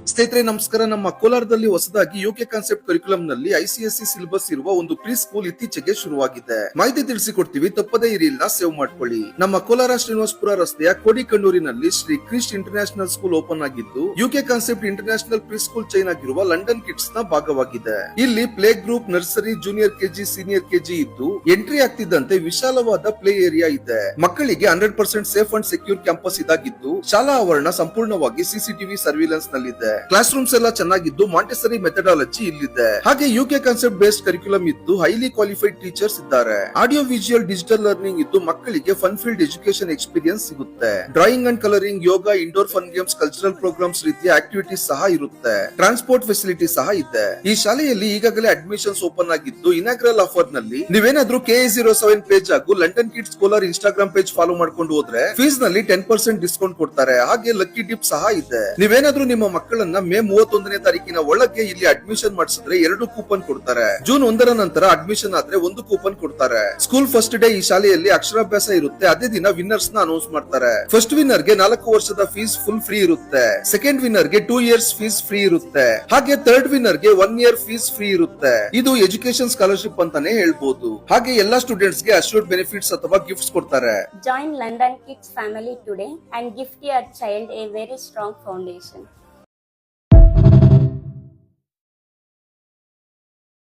ಸ್ನೇಹಿತರೆ ನಮಸ್ಕಾರ. ನಮ್ಮ ಕೋಲಾರದಲ್ಲಿ ಹೊಸದಾಗಿ ಯುಕೆ ಕಾನ್ಸೆಪ್ಟ್ ಕರಿಕ್ಯುಲಂ ನಲ್ಲಿ ಐಸಿಎಸ್ಸಿ ಸಿಲೆಬಸ್ ಇರುವ ಒಂದು ಪ್ರೀ ಸ್ಕೂಲ್ ಇತ್ತೀಚೆಗೆ ಶುರುವಾಗಿದೆ. ಮಾಹಿತಿ ತಿಳಿಸಿಕೊಡ್ತೀವಿ, ತಪ್ಪದೇ ಇರಿ, ಇಲ್ಲ ಸೇವ್ ಮಾಡ್ಕೊಳ್ಳಿ. ನಮ್ಮ ಕೋಲಾರ ಶ್ರೀನಿವಾಸಪುರ ರಸ್ತೆಯ ಕೋಡಿಕಣ್ಣೂರಿನಲ್ಲಿ Shri Christ international school open ಆಗಿದ್ದು, UK concept international pre school chain ಆಗಿರುವ ಲಂಡನ್ ಕಿಡ್ಸ್ ನ ಭಾಗವಾಗಿದೆ. ಇಲ್ಲಿ play group, nursery, junior KG, senior KG ಇದ್ದು, ಎಂಟ್ರಿ ಆಗ್ತಿದ್ದಂತೆ ವಿಶಾಲವಾದ ಪ್ಲೇ ಏರಿಯಾ ಇದೆ. ಮಕ್ಕಳಿಗೆ 100% ಸೇಫ್ ಅಂಡ್ ಸೆಕ್ಯೂರ್ ಕ್ಯಾಂಪಸ್ ಇದಾಗಿದ್ದು, ಶಾಲಾ ಆವರಣ ಸಂಪೂರ್ಣವಾಗಿ ಸಿಸಿಟಿವಿ ಸರ್ವಿಲೆನ್ಸ್ ನಲ್ಲಿದೆ. ಕ್ಲಾಸ್ ರೂಮ್ಸ್ ಎಲ್ಲ ಚೆನ್ನಾಗಿದ್ದು, ಮಾಂಟೆಸರಿ ಮೆಥಡಾಲಜಿ ಇಲ್ಲಿದೆ. ಹಾಗೆ ಯುಕೆ ಕಾನ್ಸೆಪ್ಟ್ ಬೇಸ್ಡ್ ಕರಿಕ್ಯುಲಂ ಇದ್ದು, ಹೈಲಿ ಕ್ವಾಲಿಫೈಡ್ ಟೀಚರ್ಸ್ ಇದ್ದಾರೆ. ಆಡಿಯೋ ವಿಜುವಲ್ ಡಿಜಿಟಲ್ ಲರ್ನಿಂಗ್ ಇದ್ದು, ಮಕ್ಕಳಿಗೆ ಫನ್ ಫೀಲ್ಡ್ ಎಜುಕೇಶನ್ ಎಕ್ಸ್ಪೀರಿಯನ್ಸ್ ಸಿಗುತ್ತೆ. Drawing and colouring, yoga, indoor fun games, cultural programmes ರೀತಿಯ ಆಕ್ಟಿವಿಟೀಸ್ ಸಹ ಇರುತ್ತೆ. ಟ್ರಾನ್ಸ್ಪೋರ್ಟ್ ಫೆಸಿಲಿಟಿ ಸಹ ಇದೆ. ಈ ಶಾಲೆಯಲ್ಲಿ ಈಗಾಗಲೇ ಅಡ್ಮಿಷನ್ಸ್ ಓಪನ್ ಆಗಿದ್ದು, ಇನಾಗ್ರಲ್ ಆಫರ್ ನಲ್ಲಿ ನೀವೇನಾದ್ರೂ KA07 ಪೇಜ್ ಹಾಗೂ London kids Kolar Instagram page follow ಮಾಡ್ಕೊಂಡು ಹೋದ್ರೆ ಫೀಸ್ ನಲ್ಲಿ 10% ಡಿಸ್ಕೌಂಟ್ ಕೊಡ್ತಾರೆ. ಹಾಗೆ ಲಕ್ಕಿ ಟಿಪ್ ಸಹ ಇದೆ. ನೀವೇನಾದ್ರೂ ನಿಮ್ಮ ಮಕ್ಕಳನ್ನ ಮೇ 31ನೇ ತಾರೀಕಿನ ಒಳಗೆ ಇಲ್ಲಿ ಅಡ್ಮಿಷನ್ ಮಾಡಿಸಿದ್ರೆ 2 ಕೂಪನ್ ಕೊಡ್ತಾರೆ. ಜೂನ್ 1ರ ನಂತರ ಅಡ್ಮಿಷನ್ ಆದ್ರೆ 1 ಕೂಪನ್ ಕೊಡ್ತಾರೆ. ಸ್ಕೂಲ್ ಫಸ್ಟ್ ಡೇ ಈ ಶಾಲೆಯಲ್ಲಿ ಅಕ್ಷರಾಭ್ಯಾಸ ಇರುತ್ತೆ. ಅದೇ ದಿನ ವಿನ್ನರ್ಸ್ ನ ಅನೌನ್ಸ್ ಮಾಡ್ತಾರೆ. ಫಸ್ಟ್ ವಿನ್ನರ್ ಗೆ 4 ವರ್ಷದ ಫೀಸ್ ಫುಲ್ ಫ್ರೀ ಇರುತ್ತೆ. ಸೆಕೆಂಡ್ ವಿನ್ನರ್ ಗೆ 2 ಇಯರ್ಸ್ ಫೀಸ್ ಫ್ರೀ ಇರುತ್ತೆ. ಹಾಗೆ ಥರ್ಡ್ ವಿನ್ನರ್ ಗೆ 1 ಇಯರ್ ಫೀಸ್ ಫ್ರೀ ಇರುತ್ತೆ. ಇದು ಎಜುಕೇಶನ್ ಸ್ಕಾಲರ್ಶಿಪ್ ಅಂತಾನೆ ಹೇಳ್ಬೋದು. ಹಾಗೆ ಎಲ್ಲಾ ಸ್ಟೂಡೆಂಟ್ಸ್ ಗೆ ಅಶ್ಯೂರ್ಡ್ ಬೆನಿಫಿಟ್ಸ್ ಅಥವಾ ಗಿಫ್ಟ್ಸ್ ಕೊಡ್ತಾರೆ. Join London Kids family today and gift your child a very strong foundation.